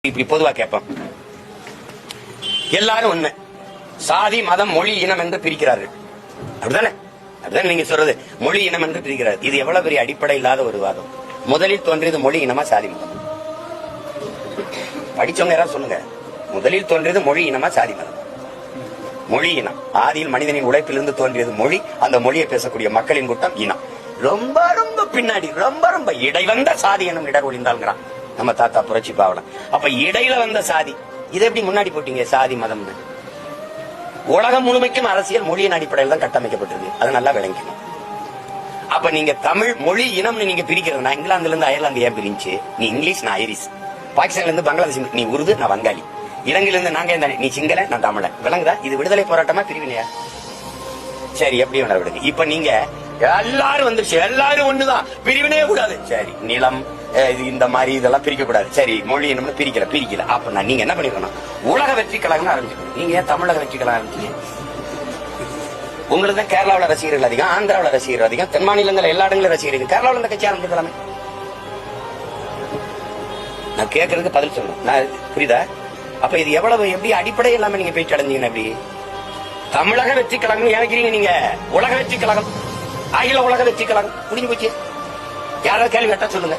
இப்படி பொதுவா கேட்போம். எல்லாரும் ஒண்ணு, சாதி மதம் மொழி இனம் என்று பிரிக்கிறார்கள். அப்படிதானே? அப்படிதான் நீங்க சொல்றது, மொழி இனம் என்று பிரிக்கிறார். இது எவ்வளவு பெரிய அடிப்படை இல்லாத ஒரு வாதம். முதலில் தோன்றியது மொழி இனமா சாதி மதம்? படிச்சவங்க யாராவது சொல்லுங்க. முதலில் தோன்றியது மொழி இனமா சாதி மதம்? மொழி இனம். ஆதியில் மனிதனின் உழைப்பிலிருந்து தோன்றியது மொழி. அந்த மொழியை பேசக்கூடிய மக்களின் கூட்டம் இனம். ரொம்ப ரொம்ப பின்னாடி ரொம்ப ரொம்ப இடைவந்த சாதி எனும் இடர் ஒளிந்தாள்ங்கிறான் நம்ம தாத்தா புரட்சி பாவலன். அப்ப இடையில வந்த சாதி, இதை எப்படி முன்னாடி போட்டீங்க சாதி மதம்னு? உலகம் முழுமைக்கும் அரசியல் மொழியின் அடிப்படையில் தான் கட்டமைக்கப்பட்டிருக்கு. அது நல்லா விளங்கணும். அப்ப நீங்க தமிழ் மொழி இனம்னு நீங்க பிரிக்கிறதுனா, இங்கிலாந்துல இருந்து அயர்லாந்து ஏன் பிரிஞ்சு? நீ இங்கிலீஷ், நான் ஐரிஷ். பாகிஸ்தான்ல இருந்து பங்களாதேஷ், நீ உருது, நான் வங்காளி. இலங்கையில இருந்து நாங்க நீ சிங்கள, நான் தமிழன். விளங்குதா? இது விடுதலை போராட்டமா பிரிவினையா? சரி, எப்படி வேணா விடுங்க. இப்ப நீங்க எல்லாரும் வந்துருச்சு, எல்லாரும் ஒண்ணுதான், பிரிவினையே கூடாது. சரி, நிலம் இந்த மாதிரி இதெல்லாம் பிரிக்க கூடாது. சரி, மொழி என்ன பிரிக்கல. அப்ப நீங்க என்ன பண்ணிருக்கணும்? உலக வெற்றி கழகம் ஆரம்பிச்சுக்கணும். நீங்க ஏன் தமிழக வெற்றி கழகம் ஆரம்பிச்சீங்க? உங்களுக்கு தான் கேரளாவில் ரசிகர்கள் அதிகம், ஆந்திராவில் ரசிகர்கள் அதிகம், தென் மாநிலங்கள் எல்லா இடங்களும் ரசிகர்கள். கேரளாவில் இந்த கட்சி ஆரம்பிக்கலாமே. நான் கேட்கறதுக்கு பதில் சொல்லணும். நான் புரியுதா? அப்ப இது எவ்வளவு எப்படி அடிப்படை இல்லாம நீங்க போயிட்டு அடைஞ்சீங்கன்னா எப்படி? தமிழக வெற்றி கழகம் நினைக்கிறீங்க நீங்க? உலக வெற்றி கழகம், அகில உலக வெற்றி கழகம் முடிஞ்சு போச்சு. யாராவது கேள்வி கேட்டா சொல்லுங்க.